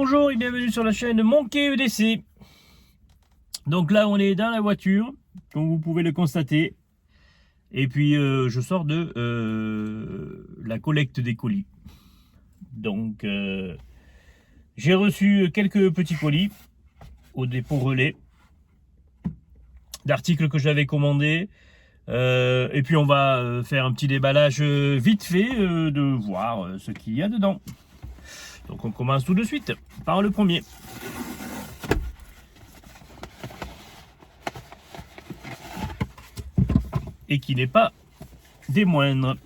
Bonjour et bienvenue sur la chaîne Monkey EDC. Donc là on est dans la voiture, comme vous pouvez le constater. Et puis je sors de la collecte des colis. Donc j'ai reçu quelques petits colis au dépôt relais d'articles que j'avais commandés. Et puis on va faire un petit déballage vite fait de voir ce qu'il y a dedans. Donc on commence tout de suite par le premier. Et qui n'est pas des moindres.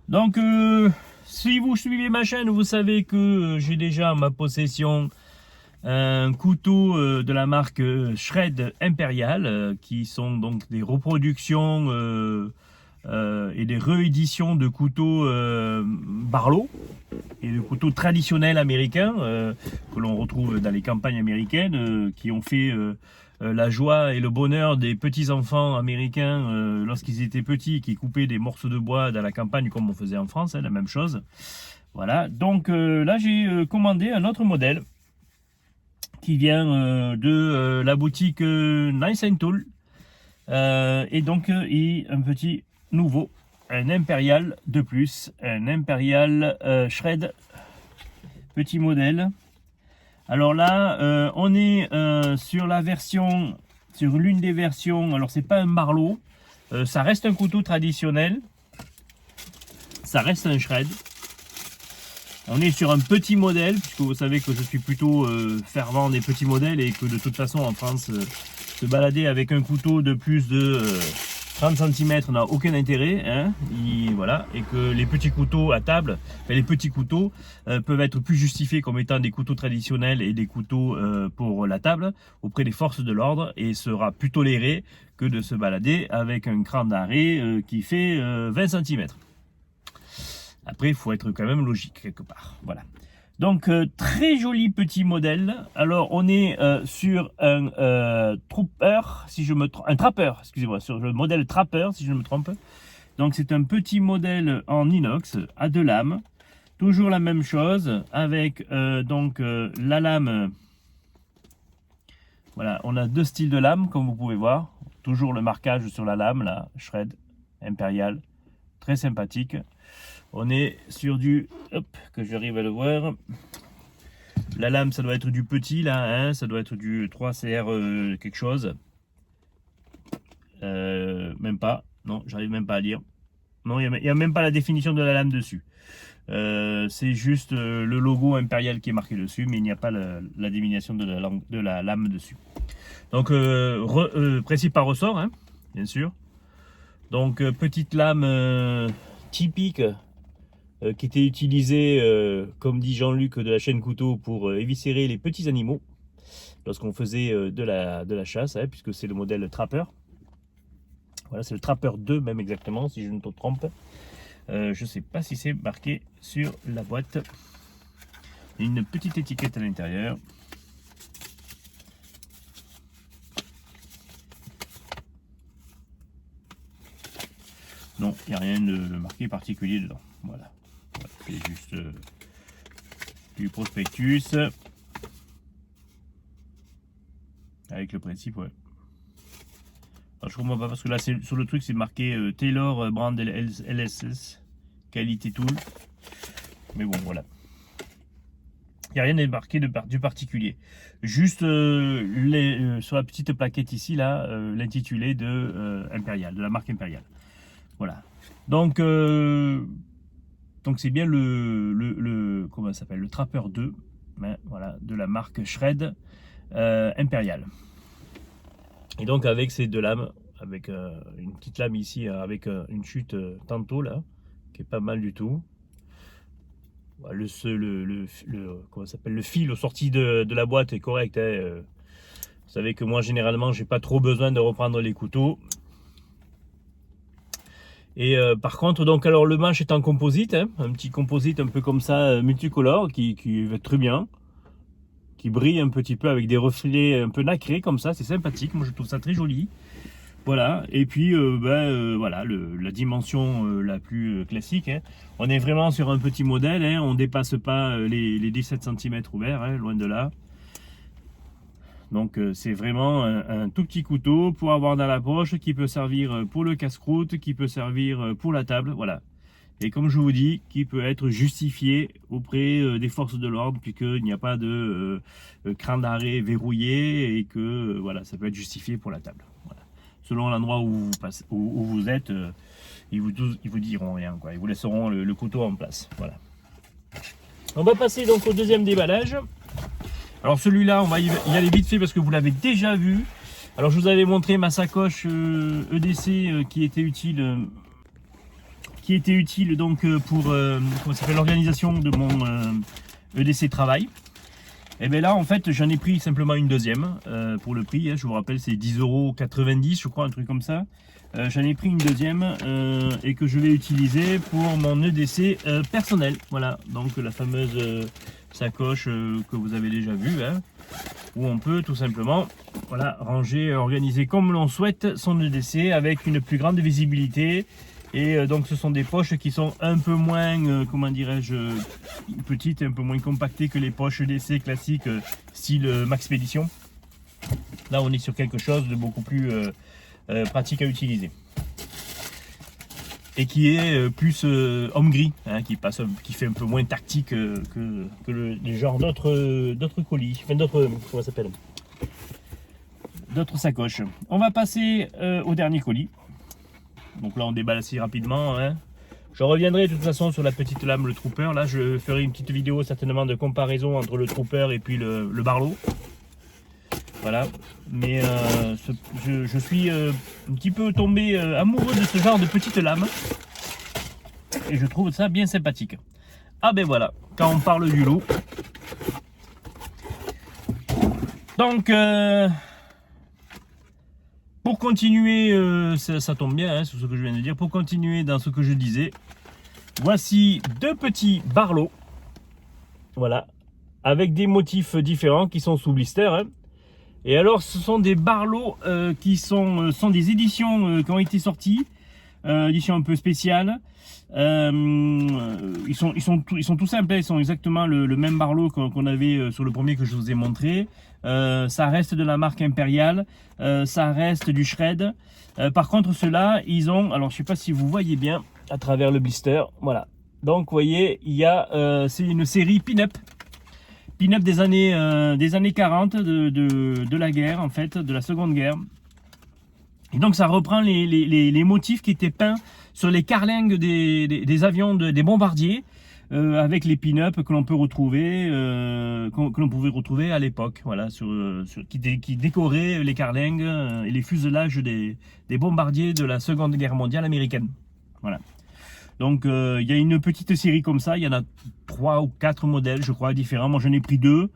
Donc si vous suivez ma chaîne, vous savez que j'ai déjà en ma possession un couteau de la marque Shred Imperial, qui sont donc des reproductions et des rééditions de couteaux Barlow et de couteaux traditionnels américains que l'on retrouve dans les campagnes américaines, qui ont fait la joie et le bonheur des petits enfants américains lorsqu'ils étaient petits, qui coupaient des morceaux de bois dans la campagne comme on faisait en France, la même chose. Voilà, donc là j'ai commandé un autre modèle qui vient de la boutique Nice and Tool, et donc un petit nouveau, un Imperial de plus, un Imperial Shred, petit modèle. Alors là on est sur la version, sur l'une des versions, alors c'est pas un Barlow, ça reste un couteau traditionnel, ça reste un Shred. On est sur un petit modèle, puisque vous savez que je suis plutôt fervent des petits modèles et que de toute façon en France, se balader avec un couteau de plus de 30 cm n'a aucun intérêt, hein, voilà, et que les petits couteaux à table, les petits couteaux peuvent être plus justifiés comme étant des couteaux traditionnels et des couteaux pour la table auprès des forces de l'ordre, et sera plus toléré que de se balader avec un cran d'arrêt qui fait 20 cm. Après, il faut être quand même logique quelque part. Voilà. Donc, très joli petit modèle. Alors, on est sur un trooper, si je me trompe, un trapper, excusez-moi, sur le modèle trapper, si je ne me trompe. Donc, c'est un petit modèle en inox à deux lames. Toujours la même chose avec donc la lame. Voilà, on a deux styles de lame, comme vous pouvez voir. Toujours le marquage sur la lame, la Shred Imperial, très sympathique. On est sur du, hop, que j'arrive à le voir. La lame, ça doit être du petit là, hein, ça doit être du 3CR quelque chose. Même pas, non, j'arrive même pas à lire. Non, il n'y a même pas la définition de la lame dessus. C'est juste le logo Imperial qui est marqué dessus, mais il n'y a pas la définition de la lame dessus. Donc, principe par ressort, hein, bien sûr. Donc, petite lame typique. Qui était utilisé, comme dit Jean-Luc de la chaîne Couteau, pour éviscérer les petits animaux lorsqu'on faisait de la chasse, hein, puisque c'est le modèle Trapper. Voilà, c'est le Trapper 2 même exactement, si je ne me trompe. Je ne sais pas si c'est marqué sur la boîte. Il y a une petite étiquette à l'intérieur. Non, il n'y a rien de marqué particulier dedans. Voilà. C'est juste du prospectus avec le principe, ouais. Alors, je comprends pas parce que là sur le truc c'est marqué Taylor Brand LSS Quality Tool, mais bon voilà, il n'y a rien de marqué du particulier, juste sur la petite plaquette ici là, l'intitulé de Imperial, de la marque Imperial. Voilà, donc c'est bien comment ça s'appelle, le Trapper 2, hein, voilà, de la marque Shred Imperial. Et donc avec ces deux lames, avec une petite lame ici, avec une chute tantôt là, qui est pas mal du tout. Voilà, comment ça s'appelle, le fil aux sorties de la boîte est correct, hein. Vous savez que moi généralement j'ai pas trop besoin de reprendre les couteaux. Et par contre, donc alors le manche est en composite, hein, un petit composite un peu comme ça, multicolore, qui va très bien, qui brille un petit peu avec des reflets un peu nacrés comme ça, c'est sympathique, moi je trouve ça très joli. Voilà, et puis voilà, la dimension la plus classique, hein. On est vraiment sur un petit modèle, hein. On ne dépasse pas les 17 cm ouverts, hein, loin de là. Donc c'est vraiment un tout petit couteau pour avoir dans la poche, qui peut servir pour le casse-croûte, qui peut servir pour la table, voilà. Et comme je vous dis, qui peut être justifié auprès des forces de l'ordre, puisqu'il n'y a pas de cran d'arrêt verrouillé, et que voilà, ça peut être justifié pour la table. Voilà. Selon l'endroit où vous êtes, ils vous diront rien, quoi. Ils vous laisseront le couteau en place. Voilà. On va passer donc au deuxième déballage. Alors celui-là, on va y aller vite fait parce que vous l'avez déjà vu. Alors je vous avais montré ma sacoche EDC qui était utile donc pour comment s'appelle, l'organisation de mon EDC travail. Et bien là en fait j'en ai pris simplement une deuxième pour le prix, hein, je vous rappelle c'est 10,90 € je crois, un truc comme ça. J'en ai pris une deuxième et que je vais utiliser pour mon EDC personnel. Voilà, donc la fameuse sacoche que vous avez déjà vue, hein, où on peut tout simplement, voilà, ranger, organiser comme l'on souhaite son EDC avec une plus grande visibilité. Et donc ce sont des poches qui sont un peu moins, comment dirais-je, petites, un peu moins compactées que les poches EDC classiques style Maxpédition. Là on est sur quelque chose de beaucoup plus pratique à utiliser. Et qui est plus homme gris, hein, qui fait un peu moins tactique que les genres d'autres colis, enfin d'autres, comment ça s'appelle, d'autres sacoches. On va passer au dernier colis. Donc là on déballe assez rapidement, hein. Je reviendrai de toute façon sur la petite lame, le Trooper. Là je ferai une petite vidéo certainement de comparaison entre le Trooper et puis le Barlow. Voilà, mais je suis un petit peu tombé amoureux de ce genre de petite lame. Et je trouve ça bien sympathique. Ah ben voilà, quand on parle du loup. Donc, pour continuer, ça tombe bien, hein, sur ce que je viens de dire. Pour continuer dans ce que je disais, voici deux petits Barlow. Voilà, avec des motifs différents qui sont sous blister, hein. Et alors ce sont des Barlow qui sont des éditions qui ont été sorties, éditions un peu spéciales. Ils sont tout simples, ils sont exactement le même Barlow qu'on avait sur le premier que je vous ai montré. Ça reste de la marque Impériale, ça reste du Shred. Par contre ceux-là, ils ont, alors je sais pas si vous voyez bien à travers le blister, voilà. Donc vous voyez, il y a, c'est une série pin-up. Pin-up des années 40 de la guerre, en fait, de la Seconde Guerre. Et donc ça reprend les motifs qui étaient peints sur les carlingues des avions, des bombardiers, avec les pin-up que l'on peut retrouver, que l'on pouvait retrouver à l'époque, voilà, qui décoraient les carlingues et les fuselages des bombardiers de la Seconde Guerre mondiale américaine. Voilà. Donc il y a une petite série comme ça, il y en a 3 ou 4 modèles je crois différents, moi j'en ai pris 2.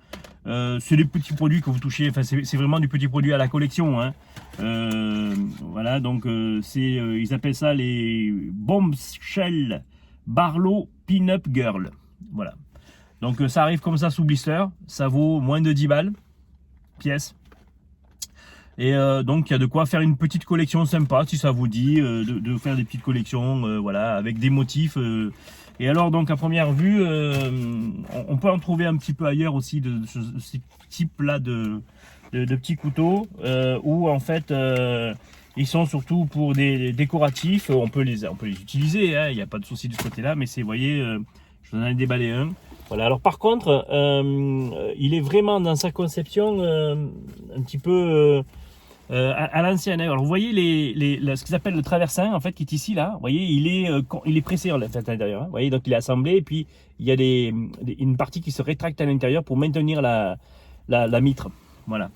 C'est des petits produits que vous touchez, enfin c'est vraiment du petit produit à la collection, hein. Voilà, donc ils appellent ça les Bombshell Barlow Pin-Up Girl. Voilà, donc ça arrive comme ça sous blister, ça vaut moins de 10 balles pièce. Et donc il y a de quoi faire une petite collection sympa si ça vous dit de faire des petites collections, voilà, avec des motifs. Et alors donc à première vue, on peut en trouver un petit peu ailleurs aussi de ce type là de petits couteaux où en fait ils sont surtout pour des décoratifs. On peut les utiliser, hein, il n'y a pas de souci de ce côté là, mais c'est, vous voyez, je vous en ai déballé un. Voilà, alors par contre il est vraiment dans sa conception un petit peu à l'ancienne. Alors vous voyez ce qu'ils appellent le traversin en fait qui est ici là. Vous voyez, il est pressé en fait, à l'intérieur, hein. Vous voyez, donc il est assemblé et puis il y a une partie qui se rétracte à l'intérieur pour maintenir la mitre. Voilà.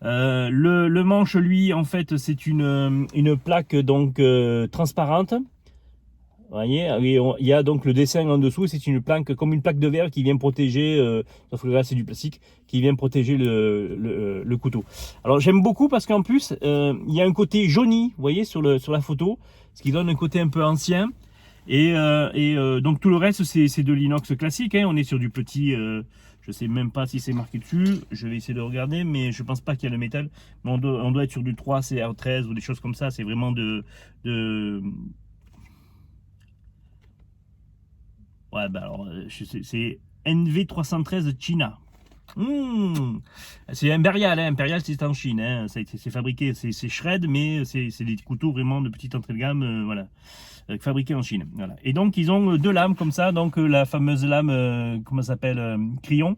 Le manche lui en fait c'est une plaque donc transparente. Vous voyez, il y a donc le dessin en dessous, c'est une plaque comme une plaque de verre qui vient protéger, sauf que là c'est du plastique, qui vient protéger le couteau. Alors j'aime beaucoup parce qu'en plus il y a un côté jauni, vous voyez, sur la photo, ce qui donne un côté un peu ancien. Et donc tout le reste c'est de l'inox classique, hein. On est sur du petit, je Je sais même pas si c'est marqué dessus. Je vais essayer de regarder, mais je pense pas qu'il y a le métal. Mais on doit être sur du 3 CR13 ou des choses comme ça. C'est vraiment ouais, bah alors, c'est NV313 China. C'est Impérial, hein. Impérial c'est en Chine, hein. C'est fabriqué, c'est Shred, mais c'est des couteaux vraiment de petite entrée de gamme, voilà, fabriqués en Chine. Voilà. Et donc ils ont deux lames comme ça, donc la fameuse lame, comment ça s'appelle, crayon,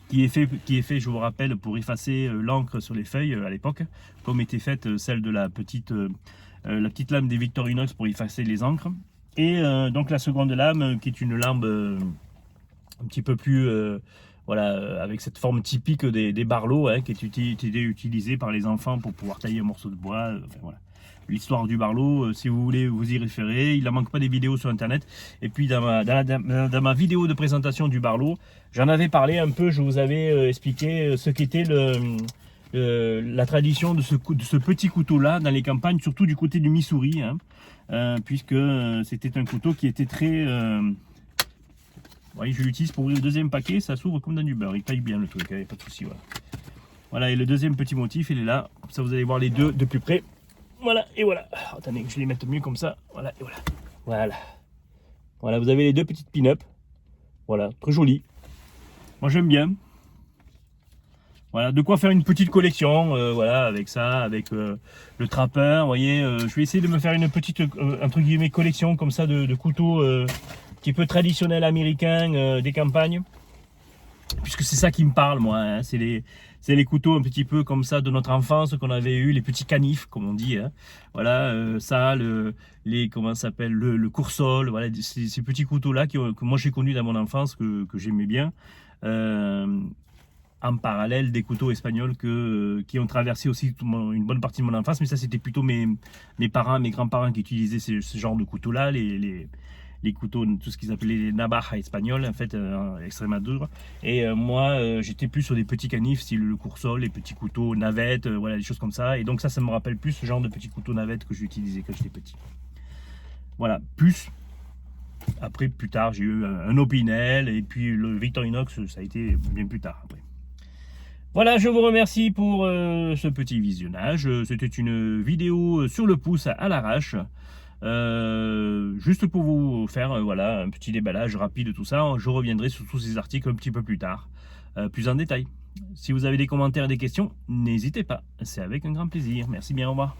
qui est fait, je vous rappelle, pour effacer l'encre sur les feuilles à l'époque, comme était faite celle de la petite lame des Victorinox pour effacer les encres. Et donc la seconde lame, qui est une lame un petit peu plus, voilà, avec cette forme typique des barlots, hein, qui est utilisée par les enfants pour pouvoir tailler un morceau de bois. Enfin, voilà. L'histoire du barlot, si vous voulez vous y référer, il ne manque pas des vidéos sur internet. Et puis dans ma vidéo de présentation du barlot, j'en avais parlé un peu, je vous avais expliqué ce qu'était la tradition de ce petit couteau là dans les campagnes, surtout du côté du Missouri, hein, puisque c'était un couteau qui était très... voyez, je l'utilise pour ouvrir le deuxième paquet, ça s'ouvre comme dans du beurre, il taille bien le truc, pas de souci. Voilà. Voilà, et le deuxième petit motif, il est là, comme ça vous allez voir les deux de plus près. Voilà, et voilà. Alors, attendez que je les mette mieux comme ça. Voilà, et voilà. Voilà. Voilà, vous avez les deux petites pin-up. Voilà, très joli. Moi j'aime bien. Voilà, de quoi faire une petite collection, voilà, avec ça, avec le trappeur, vous voyez. Je vais essayer de me faire une petite, entre guillemets, collection comme ça de couteaux un petit peu traditionnels américains des campagnes. Puisque c'est ça qui me parle, moi, hein. C'est les couteaux un petit peu comme ça de notre enfance qu'on avait eu, les petits canifs, comme on dit, hein. Voilà, ça, comment ça s'appelle, le coursol, voilà, ces petits couteaux-là que moi j'ai connus dans mon enfance, que j'aimais bien. En parallèle des couteaux espagnols qui ont traversé aussi une bonne partie de mon enfance, mais ça c'était plutôt mes parents, mes grands-parents qui utilisaient ce genre de couteaux-là, les couteaux, tout ce qu'ils appelaient les navajas espagnols, en fait, Extremadura. Et moi, j'étais plus sur des petits canifs, style le coursol, les petits couteaux navettes, voilà, des choses comme ça. Et donc ça me rappelle plus ce genre de petits couteaux navettes que j'utilisais quand j'étais petit. Voilà, plus. Après, plus tard, j'ai eu un Opinel, et puis le Victorinox, ça a été bien plus tard, après. Voilà, je vous remercie pour ce petit visionnage. C'était une vidéo sur le pouce à l'arrache. Juste pour vous faire voilà, un petit déballage rapide de tout ça. Je reviendrai sur tous ces articles un petit peu plus tard, plus en détail. Si vous avez des commentaires et des questions, n'hésitez pas, c'est avec un grand plaisir. Merci bien, au revoir.